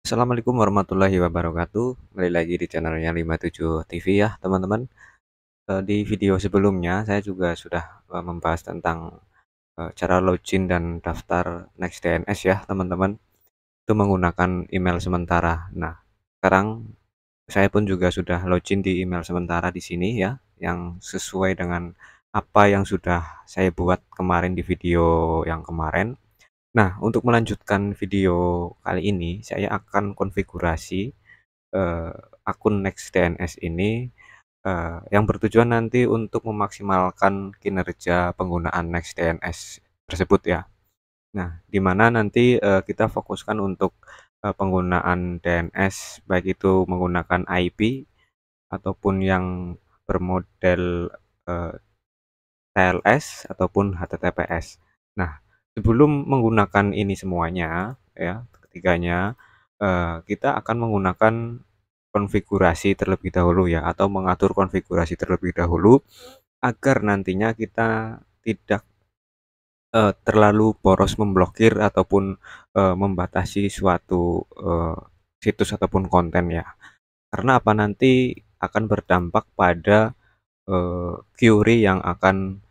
Assalamualaikum warahmatullahi wabarakatuh. Kembali lagi di channelnya 57 TV ya, teman-teman. Di video sebelumnya saya juga sudah membahas tentang cara login dan daftar NextDNS ya, teman-teman. Itu menggunakan email sementara. Nah, sekarang saya pun juga sudah login di email sementara di sini ya, yang sesuai dengan apa yang sudah saya buat kemarin di video yang kemarin. Nah, untuk melanjutkan video kali ini, saya akan konfigurasi eee, akun NextDNS ini, yang bertujuan nanti untuk memaksimalkan kinerja penggunaan NextDNS tersebut ya. Nah, di mana nanti, kita fokuskan untuk, penggunaan DNS baik itu menggunakan IP ataupun yang bermodel, eee, TLS ataupun HTTPS. Nah, sebelum menggunakan ini semuanya ya, ketiganya, kita akan menggunakan konfigurasi terlebih dahulu ya, atau mengatur konfigurasi terlebih dahulu, agar nantinya kita tidak, terlalu boros memblokir ataupun, membatasi suatu, situs ataupun konten ya. Karena apa, nanti akan berdampak pada, QRI yang akan,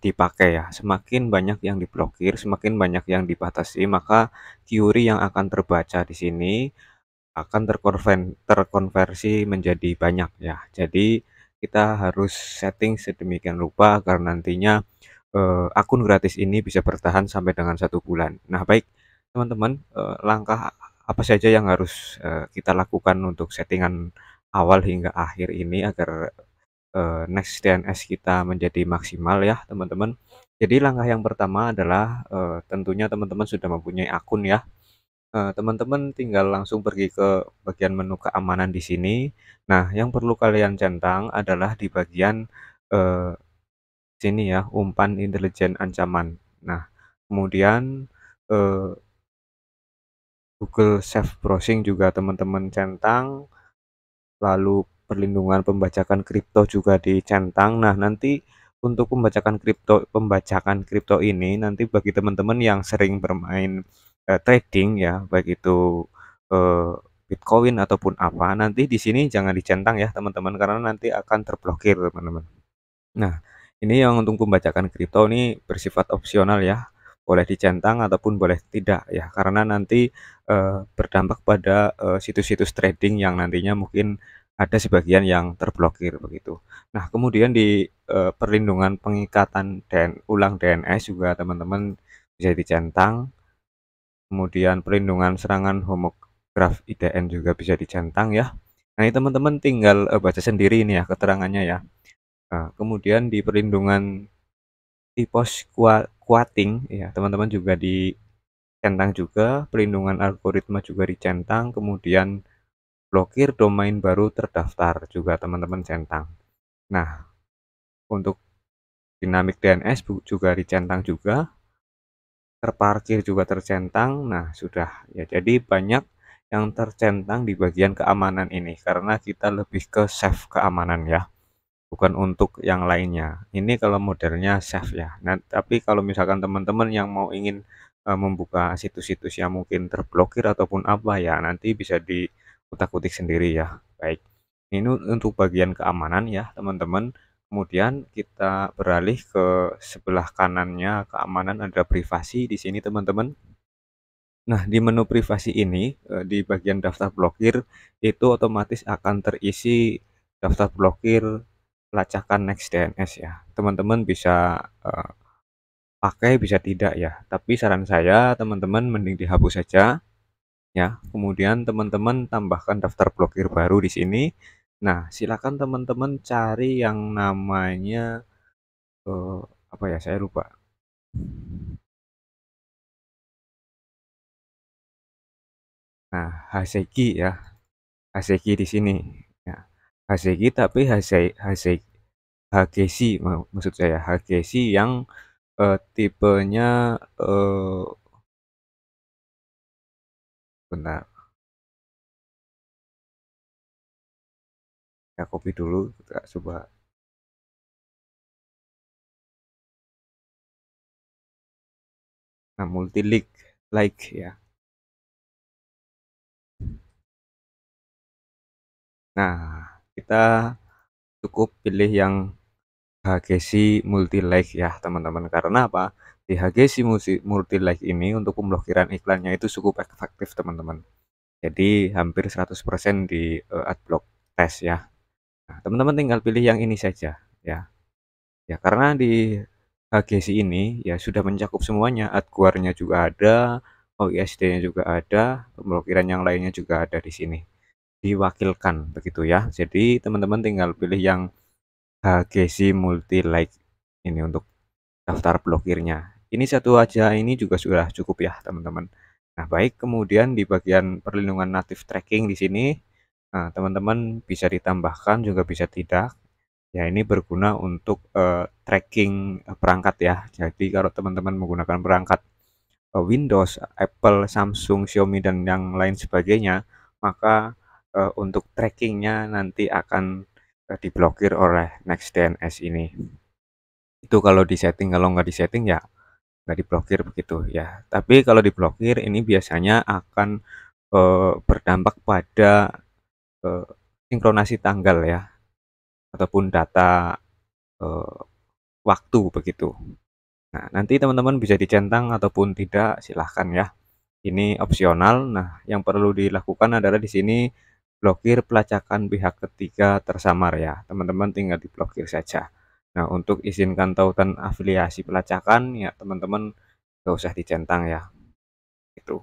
dipakai ya. Semakin banyak yang diblokir, semakin banyak yang dibatasi, maka QRI yang akan terbaca di sini akan terkonversi menjadi banyak ya. Jadi kita harus setting sedemikian rupa agar nantinya, akun gratis ini bisa bertahan sampai dengan 1 bulan. Nah baik, teman-teman, langkah apa saja yang harus, kita lakukan untuk settingan awal hingga akhir ini agar, next DNS kita menjadi maksimal ya, teman-teman. Jadi langkah yang pertama adalah, tentunya teman-teman sudah mempunyai akun ya. Teman-teman tinggal langsung pergi ke bagian menu keamanan di sini. Nah, yang perlu kalian centang adalah di bagian, eee, sini ya, umpan intelijen ancaman. Nah, kemudian, eee, Google Safe Browsing juga teman-teman centang, lalu perlindungan pembajakan kripto juga dicentang. Nah, nanti untuk pembajakan kripto ini nanti bagi teman-teman yang sering bermain, trading ya, baik itu, eee, Bitcoin ataupun apa, nanti di sini jangan dicentang ya teman-teman, karena nanti akan terblokir teman-teman. Nah, ini yang untuk pembajakan kripto ini bersifat opsional ya, boleh dicentang ataupun boleh tidak ya, karena nanti, berdampak pada, situs-situs trading yang nantinya mungkin ada sebagian yang terblokir begitu. Nah, kemudian di, perlindungan pengikatan ulang DNS juga teman-teman bisa dicentang, kemudian perlindungan serangan homograf IDN juga bisa dicentang ya. Nah, ini teman-teman tinggal, baca sendiri ini ya keterangannya ya. Kemudian di perlindungan Tipos Quating ya, teman-teman juga dicentang juga, pelindungan algoritma juga dicentang, kemudian blokir domain baru terdaftar juga teman-teman centang. Nah, untuk dynamic DNS juga dicentang juga, terparkir juga tercentang. Nah, sudah ya. Jadi banyak yang tercentang di bagian keamanan ini karena kita lebih ke save keamanan ya. Bukan untuk yang lainnya. Ini kalau modelnya save ya. Nah, tapi kalau misalkan teman-teman yang mau ingin, membuka situs-situs yang mungkin terblokir ataupun apa ya, nanti bisa diutak-utik sendiri ya. Baik, ini untuk bagian keamanan ya, teman-teman. Kemudian kita beralih ke sebelah kanannya keamanan, ada privasi di sini, teman-teman. Nah, di menu privasi ini, di bagian daftar blokir, itu otomatis akan terisi daftar blokir pelacakan NextDNS ya. Teman-teman bisa, pakai, bisa tidak ya. Tapi saran saya teman-teman mending dihapus saja ya. Kemudian teman-teman tambahkan daftar blokir baru di sini. Nah, silakan teman-teman cari yang namanya, eee, apa ya, saya lupa. Nah, Haseki ya. Haseki di sini, ya. Haseki tapi HGC maksud saya, HGC yang, tipenya, bentar, saya copy dulu, kita coba. Nah, multi-leak like ya. Nah, kita cukup pilih yang HGC Multi Like ya teman-teman. Karena apa? Di HGC Multi Like ini untuk pemblokiran iklannya itu cukup efektif teman-teman. Jadi hampir 100% di adblock test ya. Nah, teman-teman tinggal pilih yang ini saja ya. Ya karena di HGC ini ya sudah mencakup semuanya, adguarnya juga ada, OISD-nya juga ada, pemblokiran yang lainnya juga ada di sini. Diwakilkan begitu ya. Jadi teman-teman tinggal pilih yang HGC Multi Like ini untuk daftar blokirnya. Ini satu aja ini juga sudah cukup ya teman-teman. Nah baik, kemudian di bagian perlindungan native tracking di sini, nah teman-teman bisa ditambahkan juga bisa tidak. Ya ini berguna untuk tracking perangkat ya. Jadi kalau teman-teman menggunakan perangkat Windows, Apple, Samsung, Xiaomi dan yang lain sebagainya, maka untuk trackingnya nanti akan diblokir oleh NextDNS ini. Itu kalau disetting, kalau nggak disetting ya nggak diblokir begitu ya. Tapi kalau diblokir ini biasanya akan berdampak pada eee, sinkronasi tanggal ya, ataupun data eee, waktu begitu. Nah, nanti teman-teman bisa dicentang ataupun tidak silahkan ya. Ini opsional. Nah, yang perlu dilakukan adalah di sini blokir pelacakan pihak ketiga tersamar ya. Teman-teman tinggal diblokir saja. Nah, untuk izinkan tautan afiliasi pelacakan ya teman-teman nggak usah dicentang ya. Itu.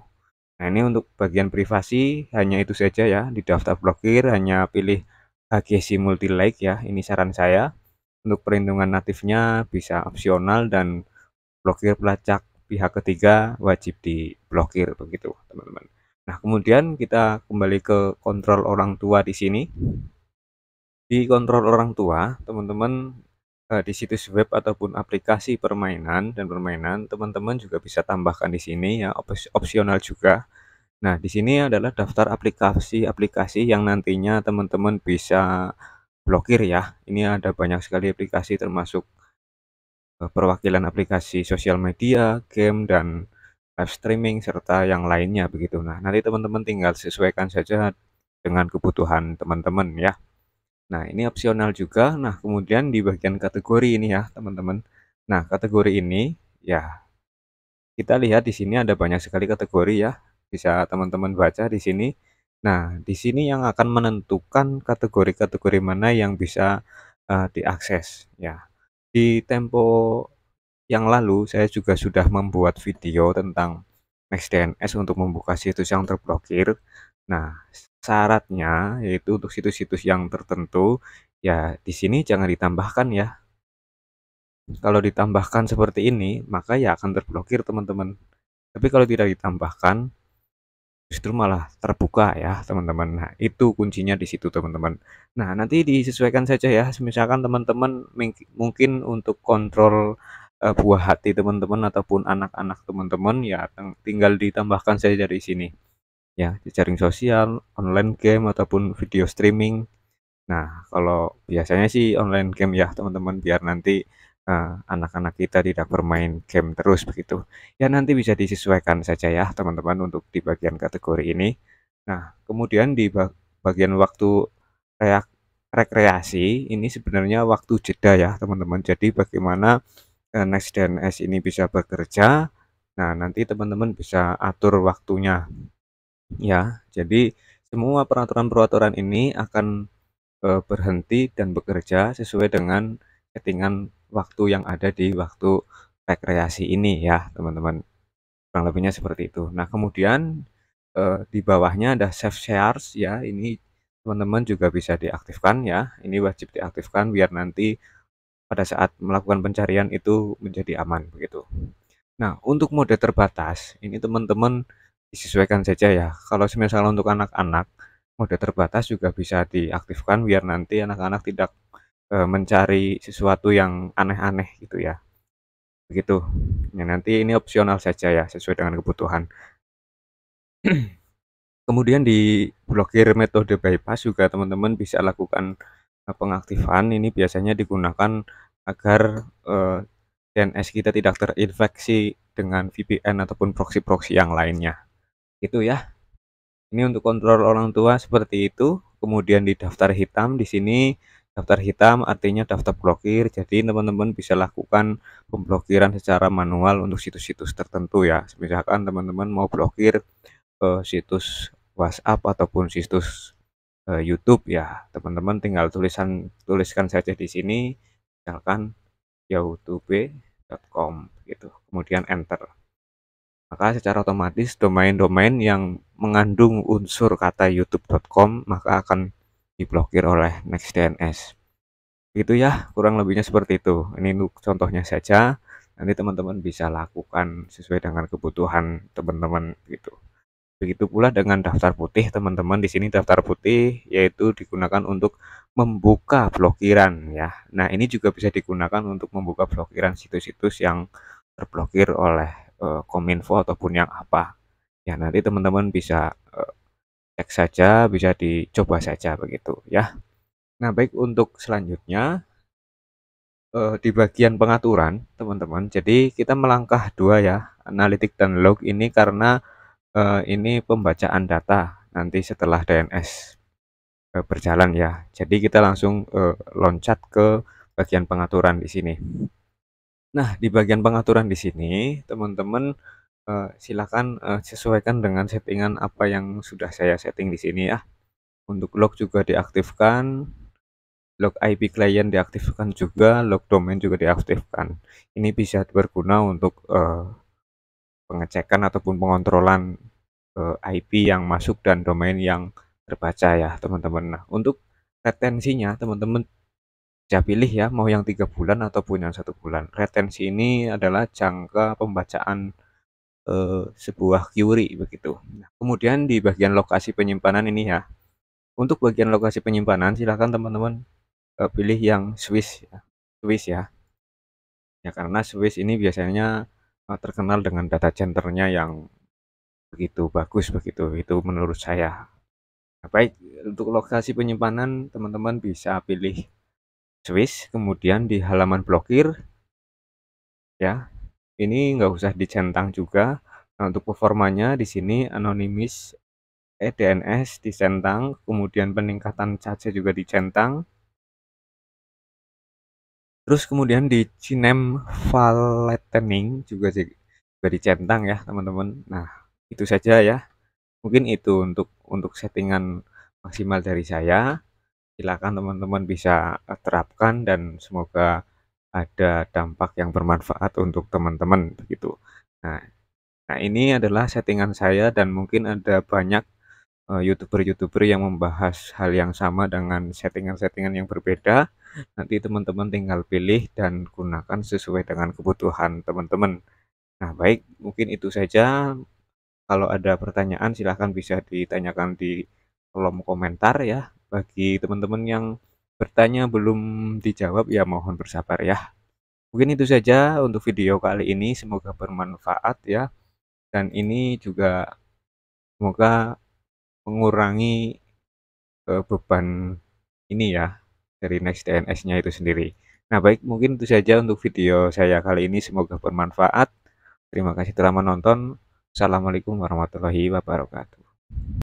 Nah, ini untuk bagian privasi hanya itu saja ya. Di daftar blokir hanya pilih HGC Multi Like ya. Ini saran saya. Untuk perlindungan natifnya bisa opsional dan blokir pelacak pihak ketiga wajib diblokir begitu, teman-teman. Nah, kemudian kita kembali ke kontrol orang tua di sini. Di kontrol orang tua, teman-teman di situs web ataupun aplikasi permainan dan permainan, teman-teman juga bisa tambahkan di sini ya, opsional juga. Nah, di sini adalah daftar aplikasi-aplikasi yang nantinya teman-teman bisa blokir ya. Ini ada banyak sekali aplikasi termasuk perwakilan aplikasi sosial media, game, dan live streaming, serta yang lainnya begitu. Nah, nanti teman-teman tinggal sesuaikan saja dengan kebutuhan teman-teman ya. Nah, ini opsional juga. Nah, kemudian di bagian kategori ini ya, teman-teman. Nah, kategori ini ya kita lihat di sini ada banyak sekali kategori ya. Bisa teman-teman baca di sini. Nah, di sini yang akan menentukan kategori-kategori mana yang bisa diakses ya. Di tempo yang lalu saya juga sudah membuat video tentang NextDNS untuk membuka situs yang terblokir. Nah, syaratnya yaitu untuk situs-situs yang tertentu, ya di sini jangan ditambahkan ya. Kalau ditambahkan seperti ini, maka ya akan terblokir teman-teman. Tapi kalau tidak ditambahkan, justru malah terbuka ya teman-teman. Nah, itu kuncinya di situ teman-teman. Nah, nanti disesuaikan saja ya. Misalkan teman-teman mungkin untuk kontrol buah hati teman-teman ataupun anak-anak teman-teman ya tinggal ditambahkan saja dari sini. Ya, jejaring sosial, online game ataupun video streaming. Nah, kalau biasanya sih online game ya teman-teman, biar nanti anak-anak kita tidak bermain game terus begitu. Ya nanti bisa disesuaikan saja ya teman-teman untuk di bagian kategori ini. Nah, kemudian di bagian waktu reak rekreasi ini sebenarnya waktu jeda ya teman-teman. Jadi bagaimana NextDNS ini bisa bekerja. Nah, nanti teman-teman bisa atur waktunya ya. Jadi semua peraturan-peraturan ini akan berhenti dan bekerja sesuai dengan settingan waktu yang ada di waktu rekreasi ini ya, teman-teman. Kurang lebihnya seperti itu. Nah, kemudian, di bawahnya ada save shares ya, ini teman-teman juga bisa diaktifkan ya. Ini wajib diaktifkan biar nanti pada saat melakukan pencarian itu menjadi aman, begitu. Nah, untuk mode terbatas, ini teman-teman disesuaikan saja ya. Kalau semisal untuk anak-anak, mode terbatas juga bisa diaktifkan biar nanti anak-anak tidak mencari sesuatu yang aneh-aneh gitu ya. Begitu. Ya nanti ini opsional saja ya, sesuai dengan kebutuhan. Kemudian di blokir metode bypass juga teman-teman bisa lakukan pengaktifan. Ini biasanya digunakan agar DNS kita tidak terinfeksi dengan VPN ataupun proxy-proxy yang lainnya. Itu ya. Ini untuk kontrol orang tua seperti itu. kemudian di daftar hitam di sini, daftar hitam artinya daftar blokir, jadi teman-teman bisa lakukan pemblokiran secara manual untuk situs-situs tertentu ya. Misalkan teman-teman mau blokir, situs WhatsApp ataupun situs, YouTube ya, teman-teman tinggal tuliskan saja di sini, misalkan youtube.com gitu, kemudian enter. Maka secara otomatis domain-domain yang mengandung unsur kata youtube.com maka akan diblokir oleh NextDNS. Gitu ya, kurang lebihnya seperti itu. Ini untuk contohnya saja, nanti teman-teman bisa lakukan sesuai dengan kebutuhan teman-teman gitu. Begitu pula dengan daftar putih teman-teman, di sini daftar putih yaitu digunakan untuk membuka blokiran ya. Nah, ini juga bisa digunakan untuk membuka blokiran situs-situs yang terblokir oleh, Kominfo ataupun yang apa. Ya nanti teman-teman bisa, cek saja, bisa dicoba saja begitu ya. Nah, baik untuk selanjutnya, di bagian pengaturan teman-teman, jadi kita melangkah 2 ya, analitik dan log ini karena ini pembacaan data nanti setelah DNS, berjalan ya. Jadi kita langsung, loncat ke bagian pengaturan di sini. Nah, di bagian pengaturan di sini, teman-teman, silakan, sesuaikan dengan settingan apa yang sudah saya setting di sini ya. Untuk log juga diaktifkan, log IP klien diaktifkan juga, log domain juga diaktifkan. Ini bisa berguna untuk, pengecekan ataupun pengontrolan IP yang masuk dan domain yang terbaca ya teman-teman. Nah, untuk retensinya teman-teman bisa pilih ya mau yang 3 bulan ataupun yang 1 bulan. Retensi ini adalah jangka pembacaan sebuah query begitu. Nah, kemudian di bagian lokasi penyimpanan ini ya, untuk bagian lokasi penyimpanan silakan teman-teman pilih yang Swiss ya. Ya karena Swiss ini biasanya terkenal dengan data centernya yang begitu bagus begitu, itu menurut saya. Nah, baik, untuk lokasi penyimpanan teman-teman bisa pilih Swiss, kemudian di halaman blokir ya, ini nggak usah dicentang juga. Nah, untuk performanya di sini anonimis DNS dicentang, kemudian peningkatan cache juga dicentang, terus kemudian di Cinem Flattening juga dicentang ya teman-teman. Nah, itu saja ya. Mungkin itu untuk settingan maksimal dari saya. Silakan teman-teman bisa terapkan dan semoga ada dampak yang bermanfaat untuk teman-teman begitu. Nah, nah ini adalah settingan saya dan mungkin ada banyak YouTuber-YouTuber yang membahas hal yang sama dengan settingan-settingan yang berbeda. Nanti teman-teman tinggal pilih dan gunakan sesuai dengan kebutuhan teman-teman. Nah, baik, mungkin itu saja. Kalau ada pertanyaan silahkan bisa ditanyakan di kolom komentar ya. Bagi teman-teman yang bertanya belum dijawab ya mohon bersabar ya. Mungkin itu saja untuk video kali ini, semoga bermanfaat ya. Dan ini juga semoga mengurangi beban ini ya dari NextDNS-nya itu sendiri. Nah, baik mungkin itu saja untuk video saya kali ini, semoga bermanfaat. Terima kasih telah menonton. Assalamualaikum warahmatullahi wabarakatuh.